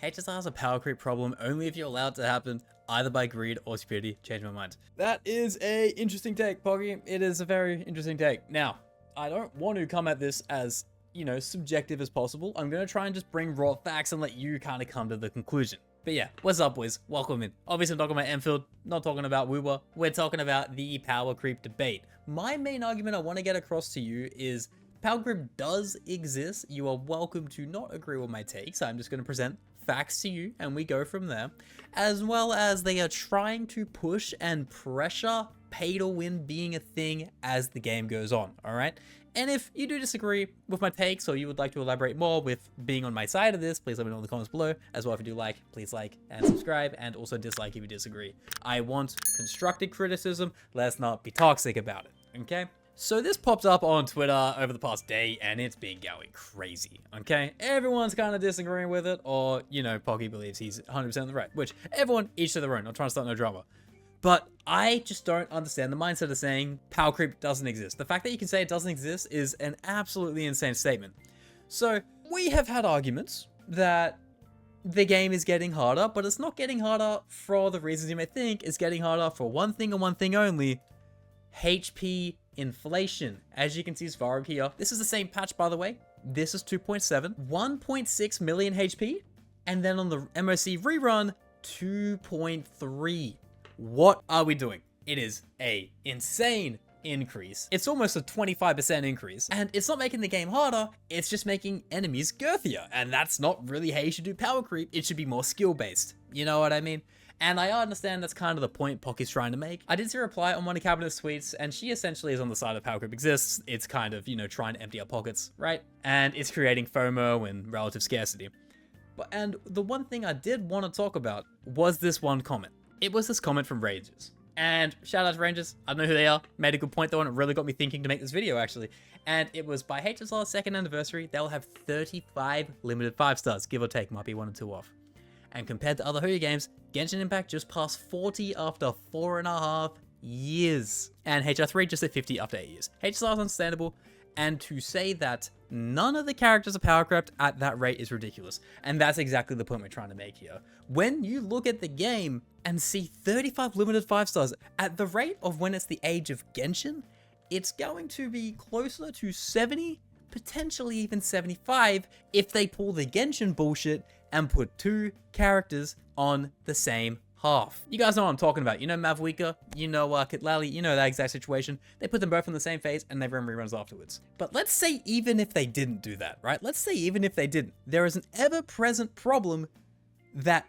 HSR has a power creep problem only if you're allowed to happen either by greed or stupidity. Change my mind. That is a interesting take, Poggy. It is a very interesting take. Now, I don't want to come at this as, you know, subjective as possible. I'm going to try and just bring raw facts and let you kind of come to the conclusion. But yeah, what's up, boys? Welcome in. Obviously, I'm talking about endfield, not talking about woowa. We're talking about the power creep debate. My main argument I want to get across to you is power creep does exist. You are welcome to not agree with my takes. I'm just going to present facts to you and we go from there. As well as they are trying to push and pressure pay to win being a thing as the game goes on, alright? And if you do disagree with my takes or you would like to elaborate more with being on my side of this, please let me know in the comments below. As well, if you do like, please like and subscribe, and also dislike if you disagree. I want constructive criticism. Let's not be toxic about it, okay? So this popped up on Twitter over the past day and it's been going crazy, okay? Everyone's kind of disagreeing with it, or, you know, Poggy believes he's 100% in the right, which everyone, each to their own. I'm trying to start no drama. But I just don't understand the mindset of saying power creep doesn't exist. The fact that you can say it doesn't exist is an absolutely insane statement. So we have had arguments that the game is getting harder, but it's not getting harder for the reasons you may think. It's getting harder for one thing and one thing only: HP inflation. As you can see as far over here, this is the same patch, by the way. This is 2.7, 1.6 million HP, and then on the MOC rerun, 2.3. What are we doing? It is a insane increase. It's almost a 25% increase, and it's not making the game harder, it's just making enemies girthier, and that's not really how you should do power creep. It should be more skill based, you know what I mean? And I understand that's kind of the point Pocky's trying to make. I did see a reply on one of Cabinet's tweets, and she essentially is on the side of power creep exists. It's kind of, you know, trying to empty our pockets, right? And it's creating FOMO and relative scarcity. And the one thing I did want to talk about was this one comment. It was this comment from Rangers. And shout out to Rangers. I don't know who they are. Made a good point though, and it really got me thinking to make this video actually. And it was by HSR's second anniversary, they'll have 35 limited 5-stars, give or take, might be 1 or 2 off. And compared to other HoYo games, Genshin Impact just passed 40 after 4.5 years. And HR3 just at 50 after 8 years. HSR is unsustainable, and to say that none of the characters are power crept at that rate is ridiculous. And that's exactly the point we're trying to make here. When you look at the game and see 35 limited 5-stars at the rate of when it's the age of Genshin, it's going to be closer to 70, potentially even 75 if they pull the Genshin bullshit and put 2 characters on the same half. You guys know what I'm talking about. You know Mavwika, you know Kitlali, you know that exact situation. They put them both in the same phase and they run reruns afterwards. But let's say even if they didn't do that, right? Let's say even if they didn't, there is an ever-present problem that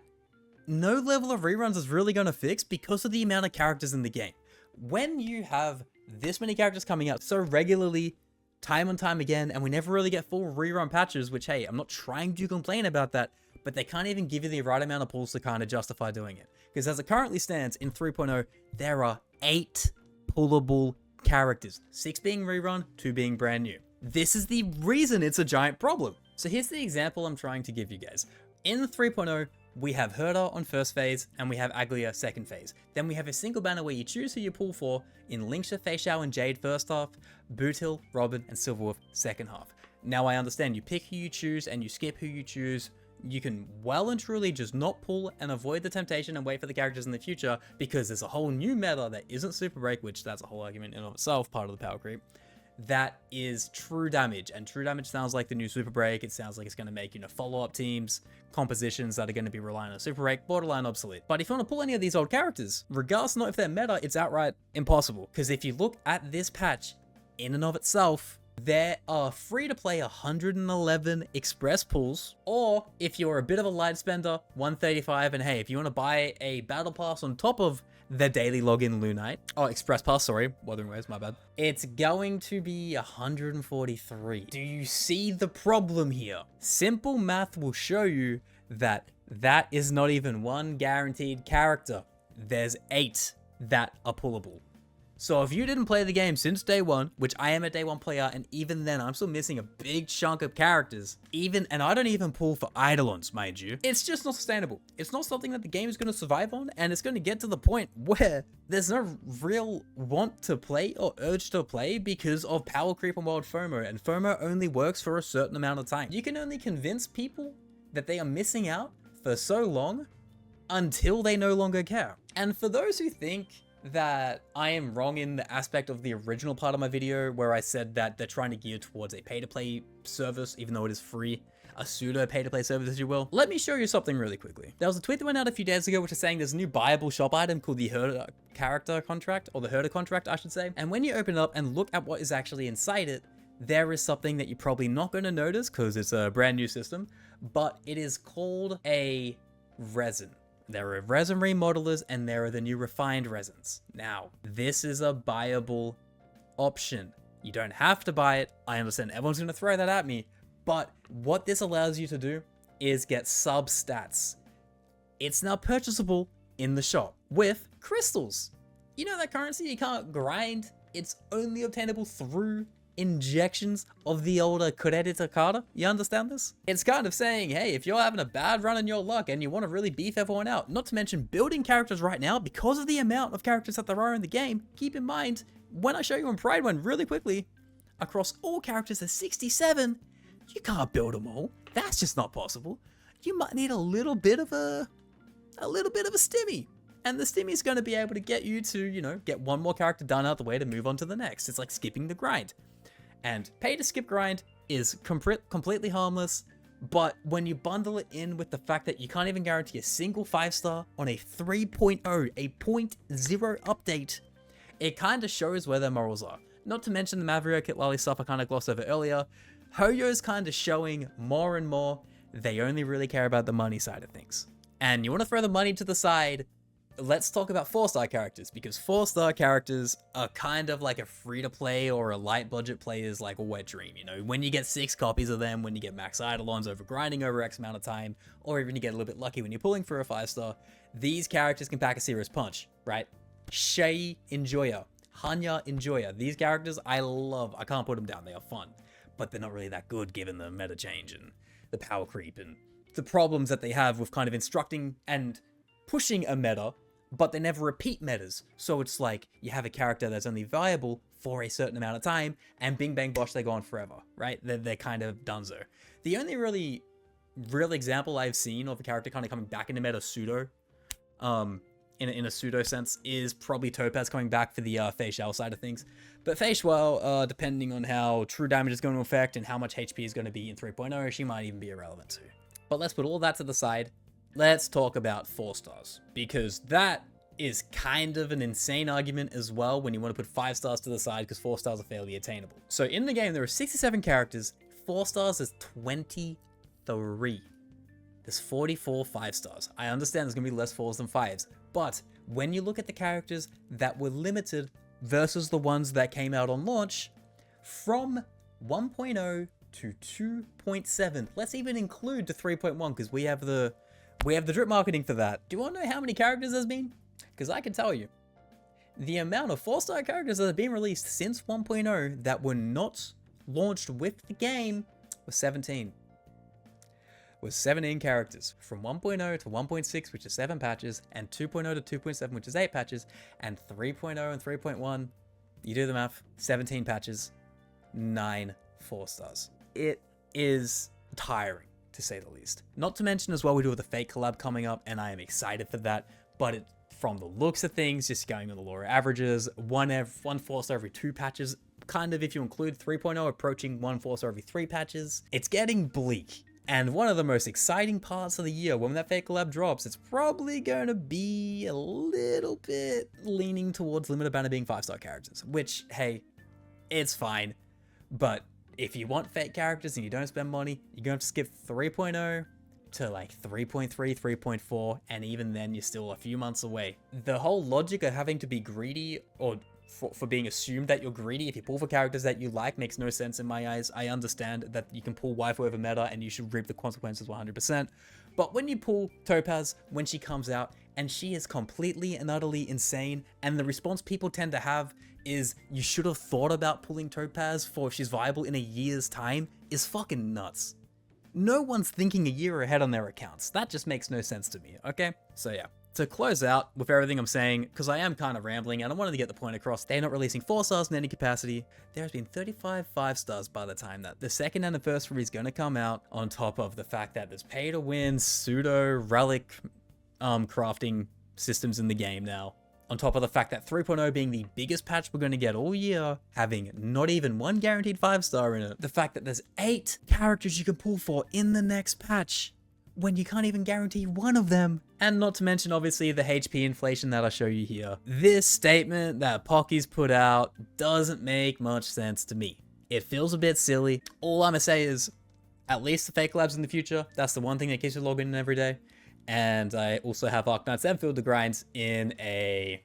no level of reruns is really going to fix because of the amount of characters in the game. When you have this many characters coming out so regularly, time and time again, and we never really get full rerun patches, which, hey, I'm not trying to complain about that, but they can't even give you the right amount of pulls to kind of justify doing it. Because as it currently stands in 3.0, there are 8 pullable characters, 6 being rerun, 2 being brand new. This is the reason it's a giant problem. So here's the example I'm trying to give you guys. In 3.0, we have Herda on first phase, and we have Aglia second phase. Then we have a single banner where you choose who you pull for in Linkshire, Feixiao, and Jade first half, Boothill, Robin, and Silverwolf second half. Now I understand you pick who you choose and you skip who you choose. You can well and truly just not pull and avoid the temptation and wait for the characters in the future because there's a whole new meta that isn't Super Break, which that's a whole argument in and of itself, part of the power creep. That is true damage, and true damage sounds like the new Super Break. It sounds like it's going to make, you know, follow-up teams, compositions that are going to be relying on Super Break, borderline obsolete. But if you want to pull any of these old characters, regardless not if they're meta, it's outright impossible. Because if you look at this patch in and of itself, there are free to play 111 express pulls, or if you're a bit of a light spender, 135, and hey, if you want to buy a battle pass on top of the daily login Lunite, oh, express pass, sorry, Wuthering Waves, my bad, it's going to be 143. Do you see the problem here? Simple math will show you that that is not even 1 guaranteed character. There's 8 that are pullable. So if you didn't play the game since day one, which I am a day one player, and even then I'm still missing a big chunk of characters, and I don't even pull for Eidolons, mind you, it's just not sustainable. It's not something that the game is going to survive on, and it's going to get to the point where there's no real want to play or urge to play because of power creep and wild FOMO, and FOMO only works for a certain amount of time. You can only convince people that they are missing out for so long until they no longer care. And for those who think that I am wrong in the aspect of the original part of my video where I said that they're trying to gear towards a pay-to-play service, even though it is free, a pseudo pay-to-play service, as you will, let me show you something really quickly. There was a tweet that went out a few days ago which is saying there's a new buyable shop item called the herder character contract, or the herder contract, I should say. And when you open it up and look at what is actually inside it, there is something that you're probably not going to notice because it's a brand new system, but it is called a resin. There are resin remodelers and there are the new refined resins. Now, this is a buyable option. You don't have to buy it. I understand everyone's going to throw that at me, but what this allows you to do is get sub stats. It's now purchasable in the shop with crystals. You know that currency you can't grind? It's only obtainable through injections of the older credit card. You understand this? It's kind of saying, hey, if you're having a bad run in your luck and you want to really beef everyone out, not to mention building characters right now, because of the amount of characters that there are in the game, keep in mind, when I show you on Pride One really quickly, across all characters there's 67, you can't build them all. That's just not possible. You might need a little bit of a stimmy. And the stimmy is going to be able to get you to, you know, get one more character done out the way to move on to the next. It's like skipping the grind. And pay to skip grind is completely harmless, but when you bundle it in with the fact that you can't even guarantee a single 5-star on a 3.0, a 0.0 update, it kind of shows where their morals are. Not to mention the Mavrio Kit Lolly stuff I kind of glossed over earlier. HoYo's kind of showing more and more they only really care about the money side of things. And you want to throw the money to the side, let's talk about 4-star characters, because 4-star characters are kind of like a free-to-play or a light budget player's like a wet dream, you know, when you get 6 copies of them, when you get max Eidolons over grinding over X amount of time, or even you get a little bit lucky when you're pulling for a 5-star, these characters can pack a serious punch, right? Shay Enjoyer, Hanya Enjoyer, these characters I love. I can't put them down, they are fun, but they're not really that good given the meta change and the power creep and the problems that they have with kind of instructing and pushing a meta, but they never repeat metas. So it's like you have a character that's only viable for a certain amount of time, and bing bang bosh, they go on forever, right? They're kind of donezo. The only really real example I've seen of a character kind of coming back into meta pseudo, in a pseudo sense, is probably Topaz coming back for the Facial side of things. But Facial, depending on how true damage is going to affect and how much HP is going to be in 3.0, she might even be irrelevant too. But let's put all that to the side. Let's talk about 4-stars, because that is kind of an insane argument as well when you want to put 5 stars to the side, because 4 stars are fairly attainable. So in the game, there are 67 characters, 4 stars is 23. There's 44 5-stars. I understand there's going to be less 4s than 5s, but when you look at the characters that were limited versus the ones that came out on launch, from 1.0 to 2.7, let's even include the 3.1, because we have the drip marketing for that. Do you want to know how many characters there's been? Because I can tell you, the amount of 4-star characters that have been released since 1.0 that were not launched with the game was 17. Was 17 characters from 1.0 to 1.6, which is 7 patches, and 2.0 to 2.7, which is 8 patches, and 3.0 and 3.1, you do the math, 17 patches, 9 4-stars. It is tiring, to say the least. Not to mention as well, we do have the Fate collab coming up, and I am excited for that, but from the looks of things, just going on the lower averages, one 4-star every 2 patches, kind of if you include 3.0 approaching 1 4-star every 3 patches, it's getting bleak. And one of the most exciting parts of the year, when that Fate collab drops, it's probably going to be a little bit leaning towards limited banner being 5-star characters, which, hey, it's fine. But if you want Fate characters and you don't spend money, you're going to have to skip 3.0 to like 3.3, 3.4, and even then you're still a few months away. The whole logic of having to be greedy, or for being assumed that you're greedy if you pull for characters that you like, makes no sense in my eyes. I understand that you can pull waifu over meta and you should reap the consequences 100%. But when you pull Topaz when she comes out and she is completely and utterly insane, and the response people tend to have is you should have thought about pulling Topaz for if she's viable in a year's time, is fucking nuts. No one's thinking a year ahead on their accounts. That just makes no sense to me, okay? So yeah. To close out with everything I'm saying, because I am kind of rambling and I wanted to get the point across, they're not releasing 4 stars in any capacity. There has been 35 5 stars by the time that the second anniversary is going to come out, on top of the fact that there's pay to win pseudo relic crafting systems in the game now. On top of the fact that 3.0 being the biggest patch we're going to get all year, having not even one guaranteed 5-star in it. The fact that there's 8 characters you can pull for in the next patch, when you can't even guarantee one of them. And not to mention, obviously, the HP inflation that I show you here. This statement that Pocky's put out doesn't make much sense to me. It feels a bit silly. All I'm gonna say is, at least the fake labs in the future, that's the one thing that keeps you logging in every day. And I also have Arknights endfield to grind in a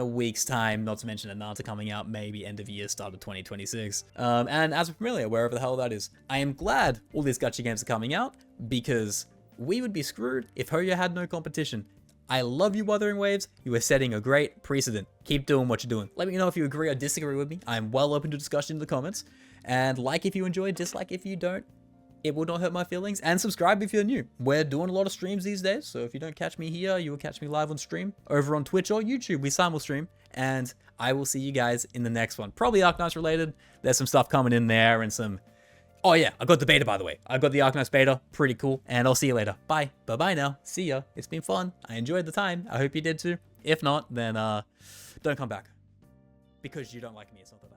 week's time, not to mention Ananta coming out maybe end of year, start of 2026. And as we're familiar, wherever the hell that is, I am glad all these gacha games are coming out, because we would be screwed if HoYo had no competition. I love you, Wuthering Waves. You are setting a great precedent. Keep doing what you're doing. Let me know if you agree or disagree with me. I'm well open to discussion in the comments. And like if you enjoy, dislike if you don't. It will not hurt my feelings. And subscribe if you're new. We're doing a lot of streams these days, so if you don't catch me here, you will catch me live on stream. Over on Twitch or YouTube, we simul stream. And I will see you guys in the next one. Probably Arknights related. There's some stuff coming in there and some... Oh yeah, I got the beta, by the way. I got the Arknights beta. Pretty cool. And I'll see you later. Bye. Bye-bye now. See ya. It's been fun. I enjoyed the time. I hope you did too. If not, then don't come back. Because you don't like me. It's not that bad.